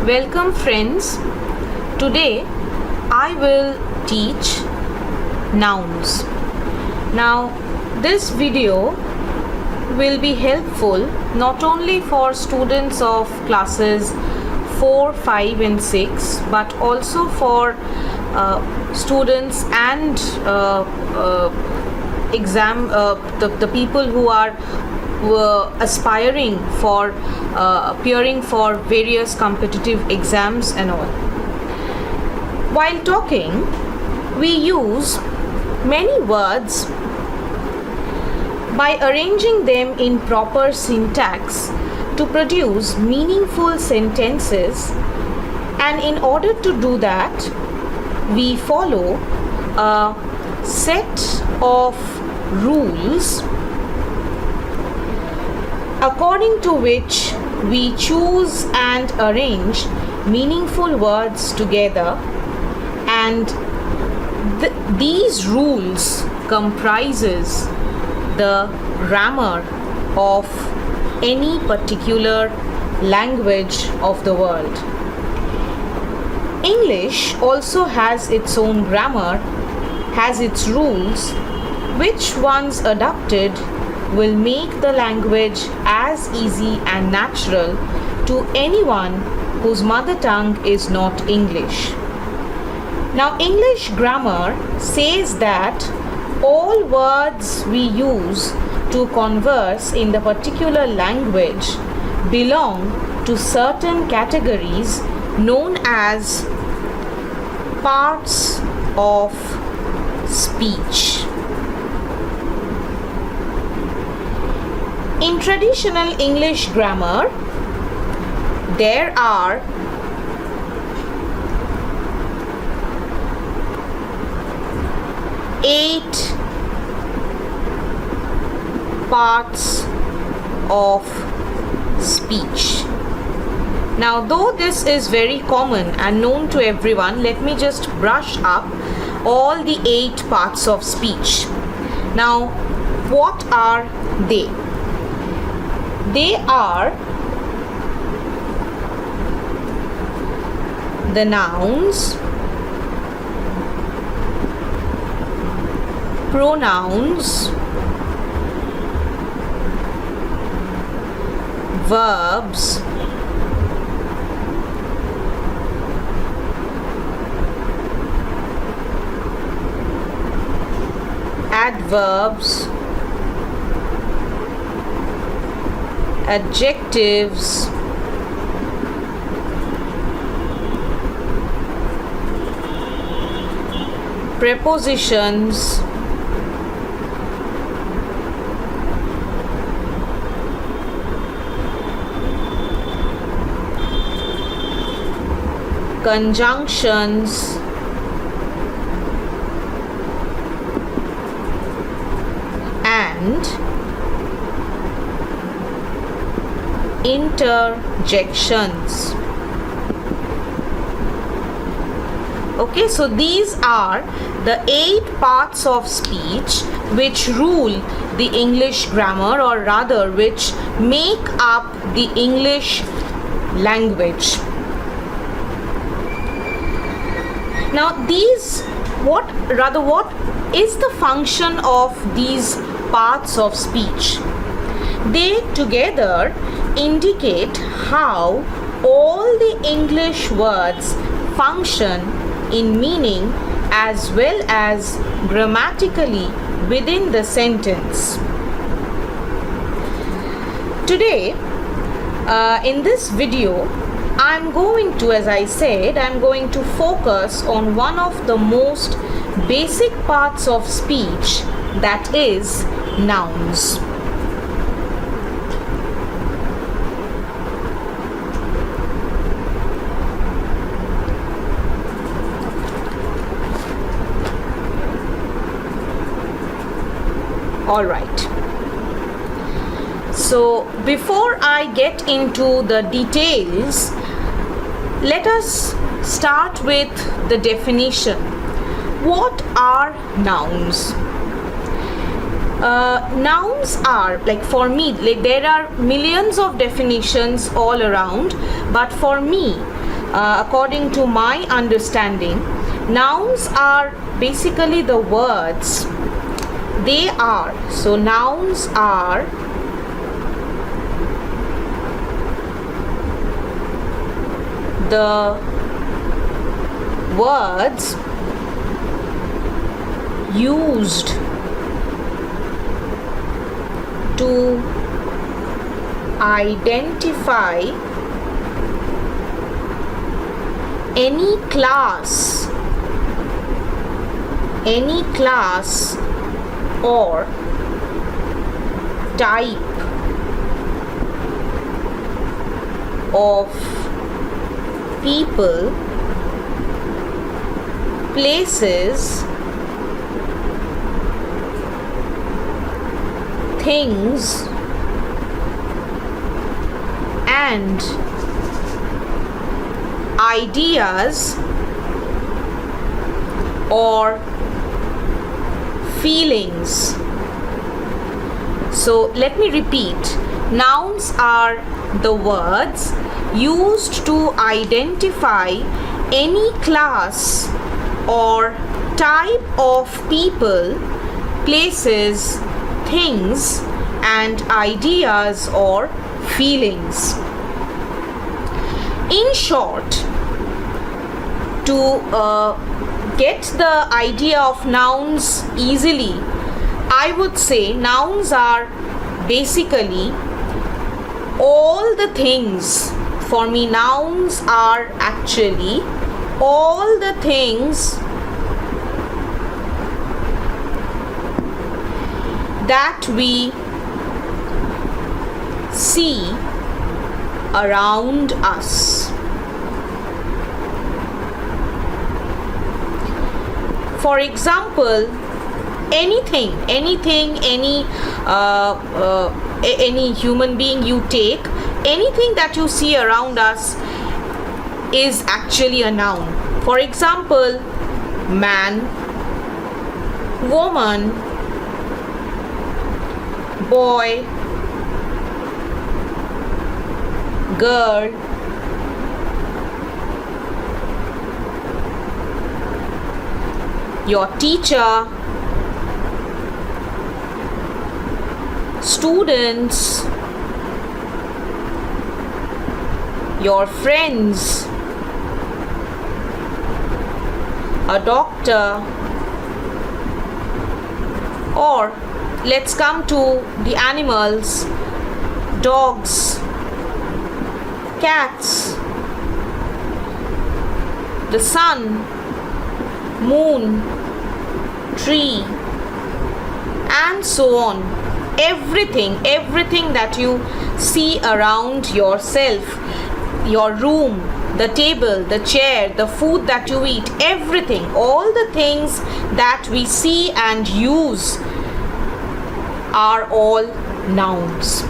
Welcome friends. Today I will teach nouns. Now this video will be helpful not only for students of classes 4, 5 and 6 but also for students and the people who are aspiring for appearing for various competitive exams and all. While talking, we use many words by arranging them in proper syntax to produce meaningful sentences, and in order to do that, we follow a set of rules according to which we choose and arrange meaningful words together, and these rules comprises the grammar of any particular language of the world. English also has its own grammar, has its rules, which once adopted will make the language as easy and natural to anyone whose mother tongue is not English. Now, English grammar says that all words we use to converse in the particular language belong to certain categories known as parts of speech. In traditional English grammar, there are 8 parts of speech. Now, though this is very common and known to everyone, let me just brush up all the 8 parts of speech. Now, what are they? They are the nouns, pronouns, verbs, adverbs, adjectives, prepositions, conjunctions, and interjections. Okay, so these are the 8 parts of speech which rule the English grammar, or rather which make up the English language. Now what is the function of these parts of speech? They together indicate how all the English words function in meaning as well as grammatically within the sentence. Today, in this video, I'm going to focus on one of the most basic parts of speech, that is nouns. All right. So before I get into the details, let us start with the definition. What are nouns? Nouns are, like for me, like there are millions of definitions all around, but for me, according to my understanding, nouns are basically the words. Nouns are the words used to identify any class or type of people, places, things, and ideas or feelings. So let me repeat. Nouns are the words used to identify any class or type of people, places, things, and ideas or feelings. In short, to get the idea of nouns easily, I would say nouns are basically all the things. For me, nouns are actually all the things that we see around us. For example, anything, any human being you take, anything that you see around us is actually a noun. For example, man, woman, boy, girl, your teacher, students, your friends, a doctor, or let's come to the animals, dogs, cats, the sun, moon, tree, and so on. Everything that you see around yourself, your room, the table, the chair, the food that you eat, everything, all the things that we see and use are all nouns.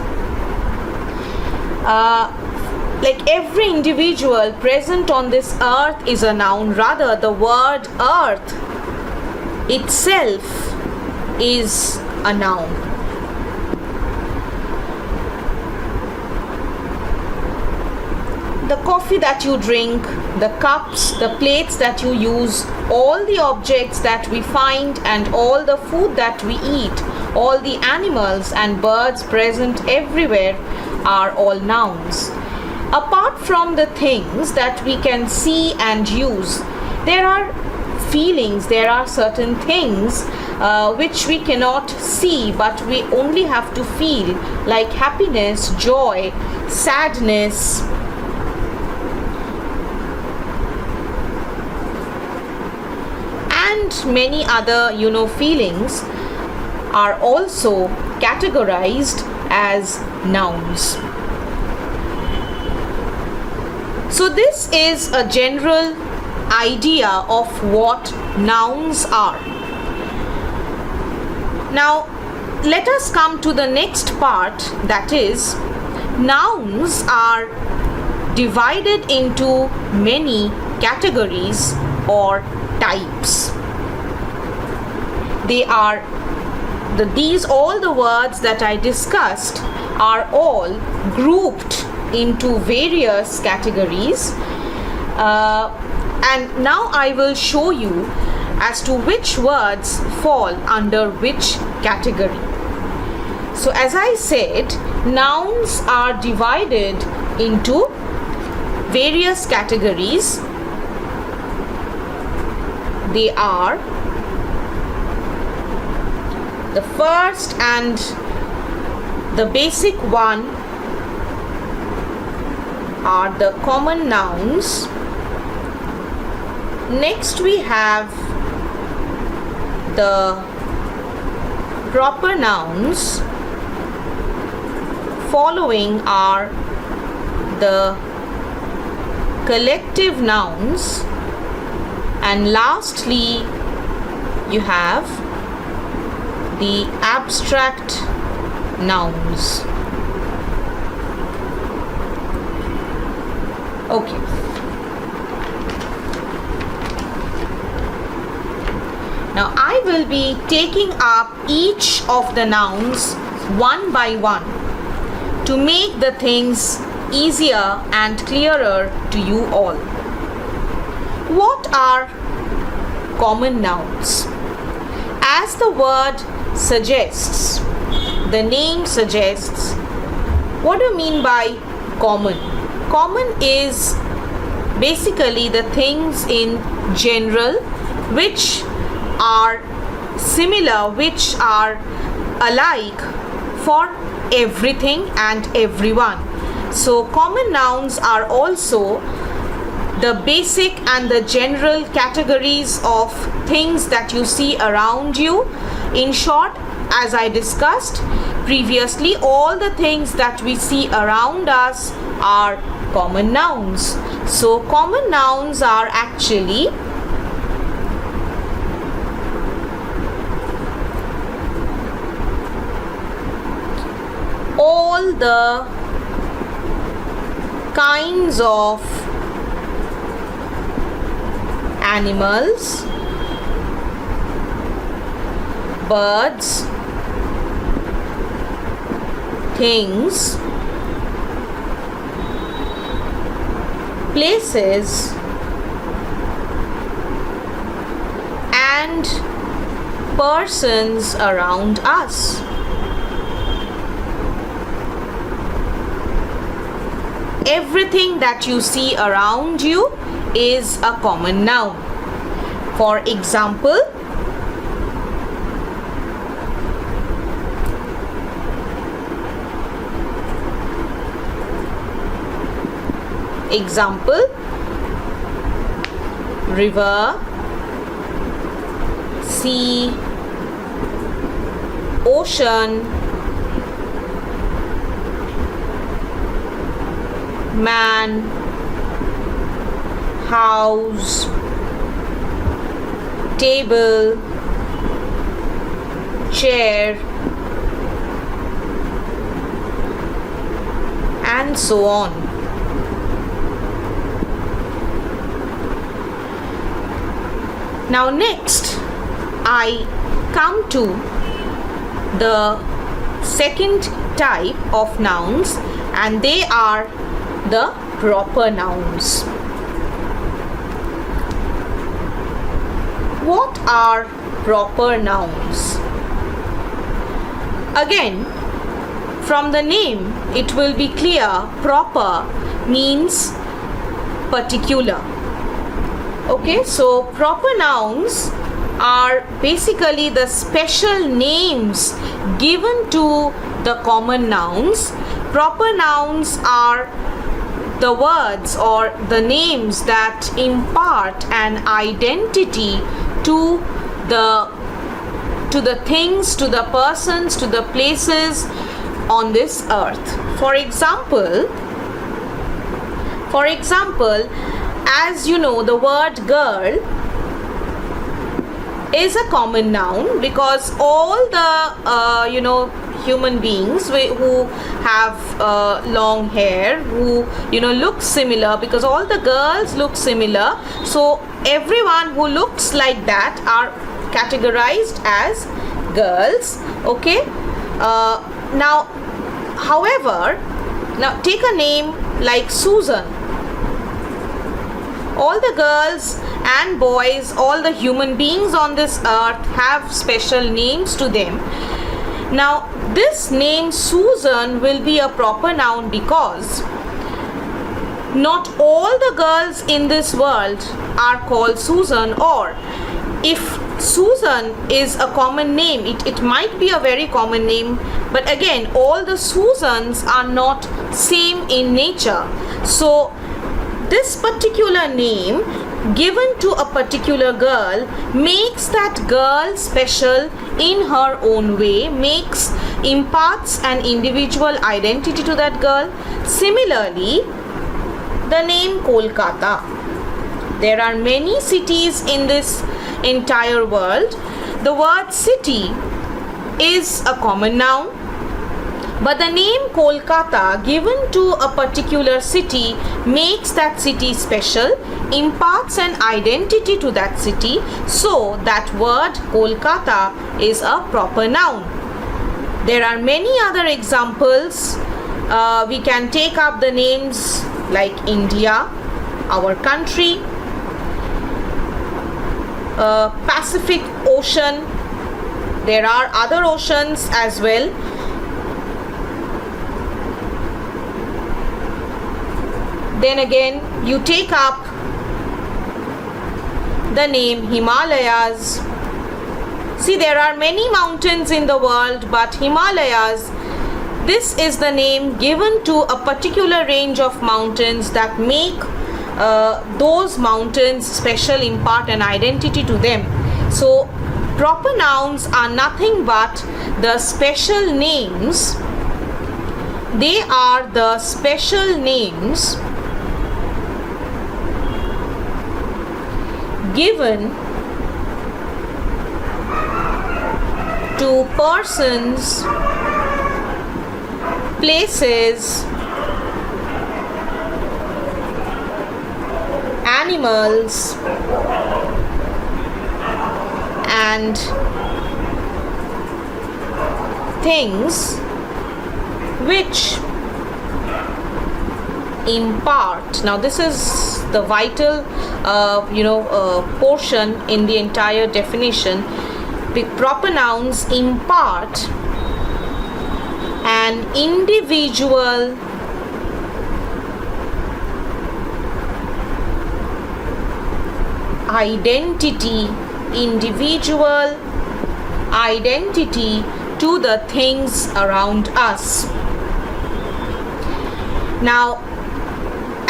Like every individual present on this earth is a noun. Rather, the word earth itself is a noun. The coffee that you drink, the cups, the plates that you use, all the objects that we find, and all the food that we eat, all the animals and birds present everywhere are all nouns. Apart from the things that we can see and use, there are feelings, there are certain things which we cannot see but we only have to feel, like happiness, joy, sadness, and many other feelings are also categorized as nouns. So this is a general idea of what nouns are. Now let us come to the next part, that is, nouns are divided into many categories or types. They are all the words that I discussed are all grouped into various categories, And now I will show you as to which words fall under which category. So as I said, nouns are divided into various categories. They are the first and the basic one are the common nouns. Next we have the proper nouns. Following are the collective nouns, and lastly you have the abstract nouns. Okay. Now I will be taking up each of the nouns one by one to make the things easier and clearer to you all. What are common nouns? As the word suggests, the name suggests, what do you mean by common? Common is basically the things in general which are similar, which are alike for everything and everyone. So common nouns are also the basic and the general categories of things that you see around you. In short, as I discussed previously, all the things that we see around us are common nouns. So common nouns are actually all the kinds of animals, birds, things, places, and persons around us. Everything that you see around you is a common noun. For example, river, sea, ocean, man, house, table, chair, and so on. Now next I come to the second type of nouns, and they are the proper nouns. What are proper nouns? Again, from the name it will be clear. Proper means particular. Okay, so proper nouns are basically the special names given to the common nouns. Proper nouns are the words or the names that impart an identity to the things, to the persons, to the places on this earth. For example, as you know, the word girl is a common noun because all the human beings who have long hair, who look similar, because all the girls look similar, so everyone who looks like that are categorized as girls. Okay, now however, now take a name like Susan. All the girls and boys, all the human beings on this earth have special names to them. Now, this name Susan will be a proper noun because not all the girls in this world are called Susan, or if Susan is a common name, it might be a very common name, but again, all the Susans are not same in nature. So this particular name given to a particular girl makes that girl special in her own way, imparts an individual identity to that girl. Similarly, the name Kolkata. There are many cities in this entire world. The word city is a common noun, but the name Kolkata given to a particular city makes that city special, imparts an identity to that city. So that word Kolkata is a proper noun. There are many other examples. We can take up the names like India, our country, Pacific Ocean. There are other oceans as well. Then again, you take up the name Himalayas. See, there are many mountains in the world, but Himalayas, this is the name given to a particular range of mountains that make those mountains special, impart an identity to them. So proper nouns are nothing but the special names. They are the special names given to persons, places, animals, and things which impart. Now this is the vital portion in the entire definition. The proper nouns impart an individual identity to the things around us. Now,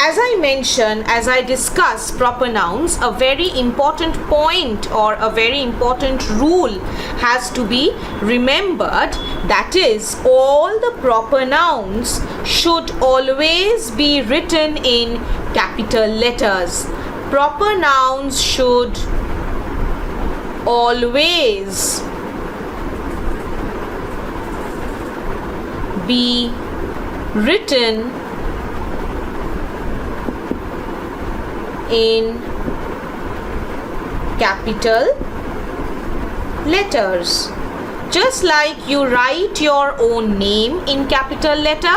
as I mentioned, as I discuss proper nouns, a very important point or a very important rule has to be remembered. That is, all the proper nouns should always be written in capital letters. Proper nouns should always be written in capital letters. Just like you write your own name in capital letter,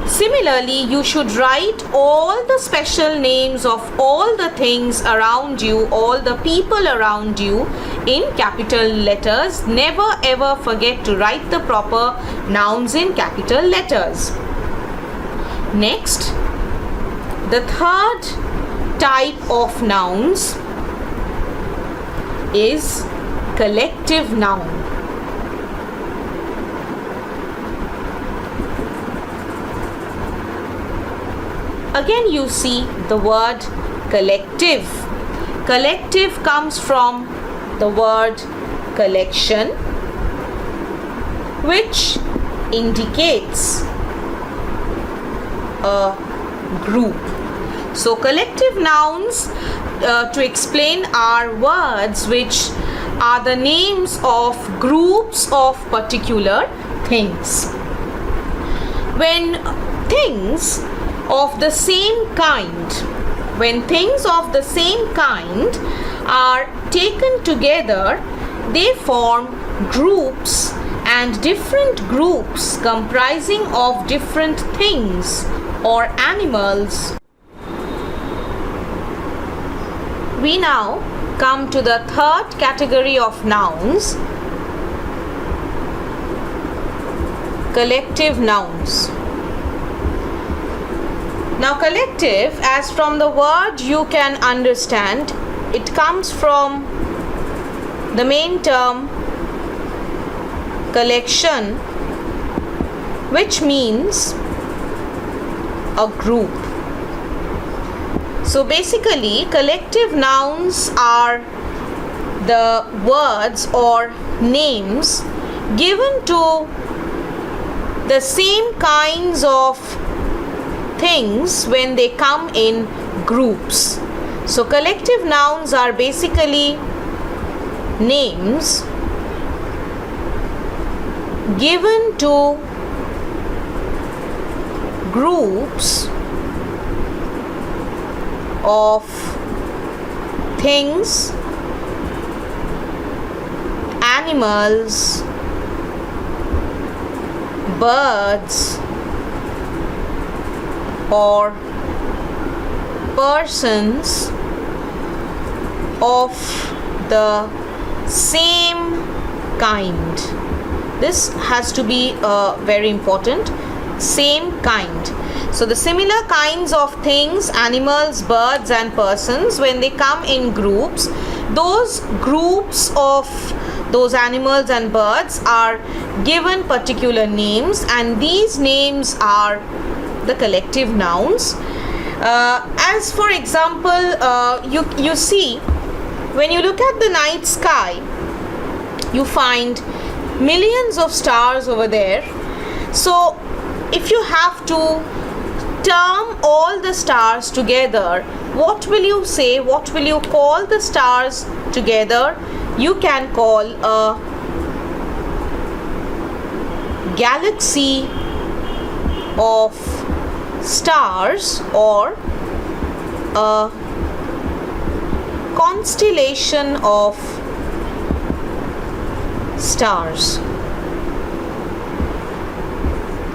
similarly you should write all the special names of all the things around you, all the people around you in capital letters. Never ever forget to write the proper nouns in capital letters. Next, the third type of nouns is collective noun. Again, you see the word collective. Collective comes from the word collection, which indicates a group. So collective nouns, to explain, are words which are the names of groups of particular things. When things of the same kind are taken together, they form groups, and different groups comprising of different things or animals we now come to the third category of nouns, collective nouns. Now collective, as from the word you can understand, it comes from the main term collection, which means a group. So basically, collective nouns are the words or names given to the same kinds of things when they come in groups. So collective nouns are basically names given to groups of things, animals, birds, or persons of the same kind. This has to be very important. Same kind. So the similar kinds of things, animals, birds and persons, when they come in groups, those groups of those animals and birds are given particular names, and these names are the collective nouns. As for example, you see, when you look at the night sky, you find millions of stars over there. So if you have to term all the stars together, what will you say? What will you call the stars together? You can call a galaxy of stars or a constellation of stars.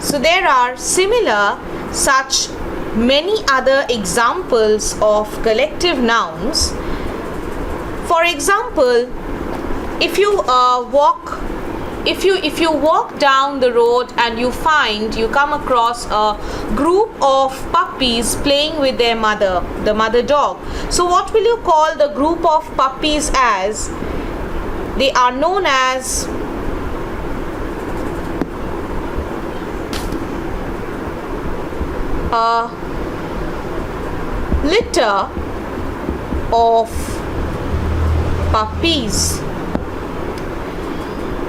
So there are similar such many other examples of collective nouns. For example, if you walk down the road and you come across a group of puppies playing with their mother, the mother dog. So what will you call the group of puppies as? They are known as a litter of puppies.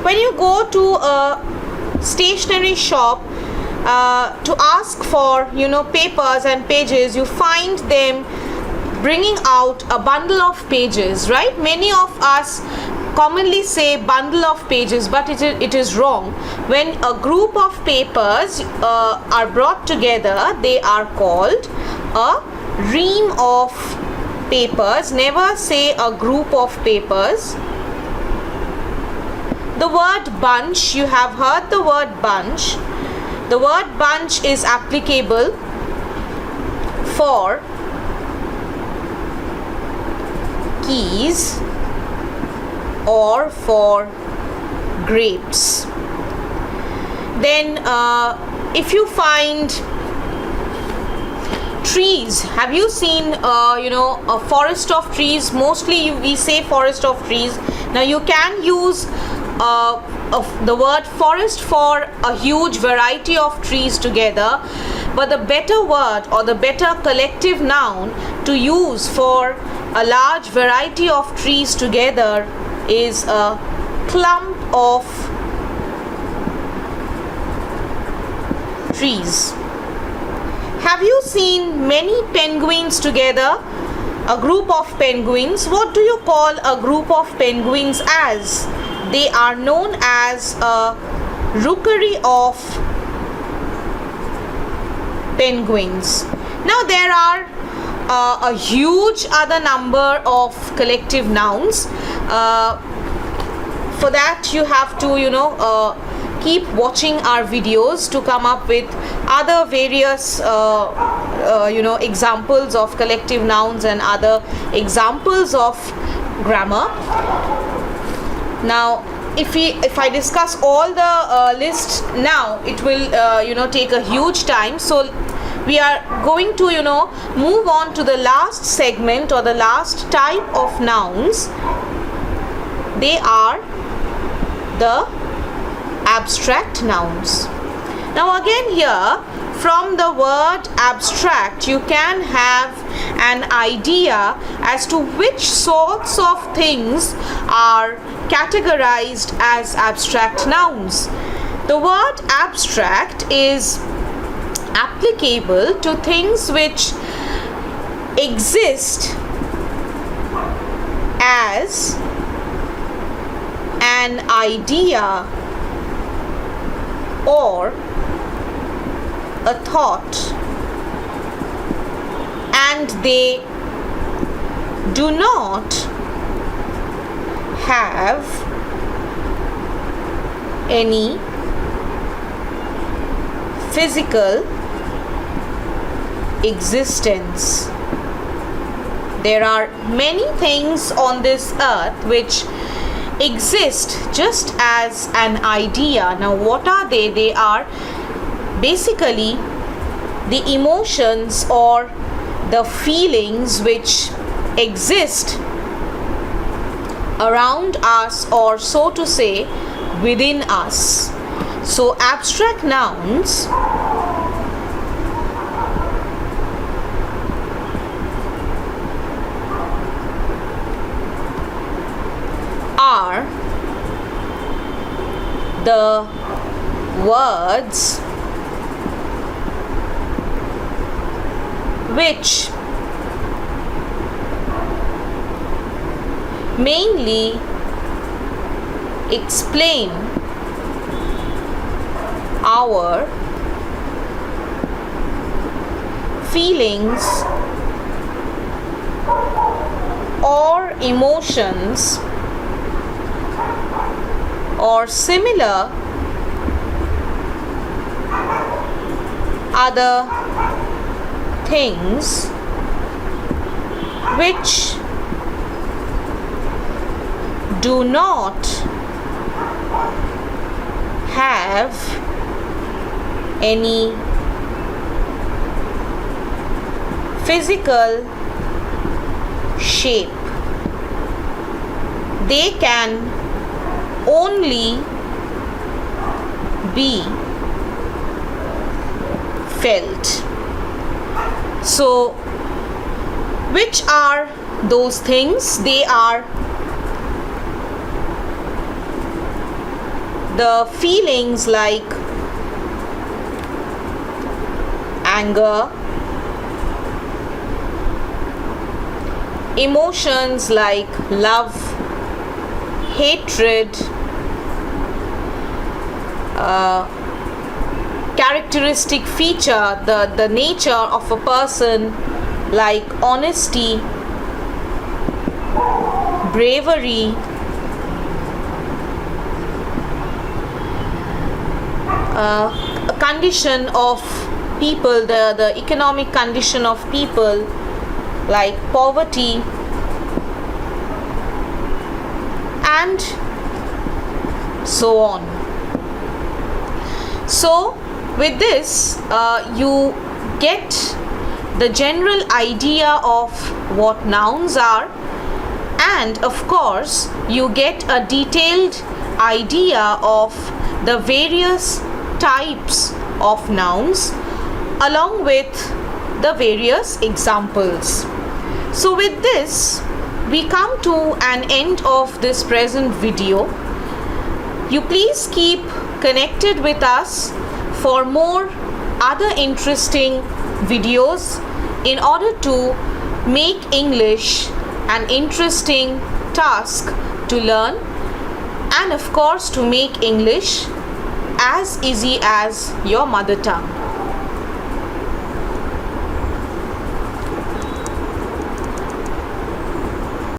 When you go to a stationery shop to ask for papers and pages, you find them bringing out a bundle of pages, right? Many of us commonly say bundle of pages, but it is wrong. When a group of papers are brought together, they are called a ream of papers. Never say a group of papers. The word bunch, you have heard the word bunch. The word bunch is applicable for keys or for grapes. Then if you find trees, have you seen a forest of trees? Mostly we say forest of trees. Now you can use the word forest for a huge variety of trees together, but the better word or the better collective noun to use for a large variety of trees together is a clump of trees. Have you seen many penguins together? A group of penguins. What do you call a group of penguins as? They are known as a rookery of penguins. Now there are a huge other number of collective nouns. For that you have to keep watching our videos to come up with other various examples of collective nouns and other examples of grammar. Now if I discuss all the lists now, it will take a huge time. So we are going to move on to the last segment or the last type of nouns. They are the abstract nouns. Now again, here from the word abstract, you can have an idea as to which sorts of things are categorized as abstract nouns. The word abstract is applicable to things which exist as an idea or a thought, and they do not have any physical existence. There are many things on this earth which exist just as an idea. Now what are they? They are basically the emotions or the feelings which exist around us, or so to say within us. So abstract nouns are the words which mainly explain our feelings or emotions or similar other things which do not have any physical shape. They can only be felt. So which are those things? They are the feelings like anger, emotions like love, hatred, characteristic feature, the nature of a person like honesty, bravery, a condition of people, the economic condition of people like poverty, and so on. So with this you get the general idea of what nouns are, and of course you get a detailed idea of the various types of nouns along with the various examples. So with this we come to an end of this present video. You please keep connected with us for more other interesting videos in order to make English an interesting task to learn, and of course to make English as easy as your mother tongue.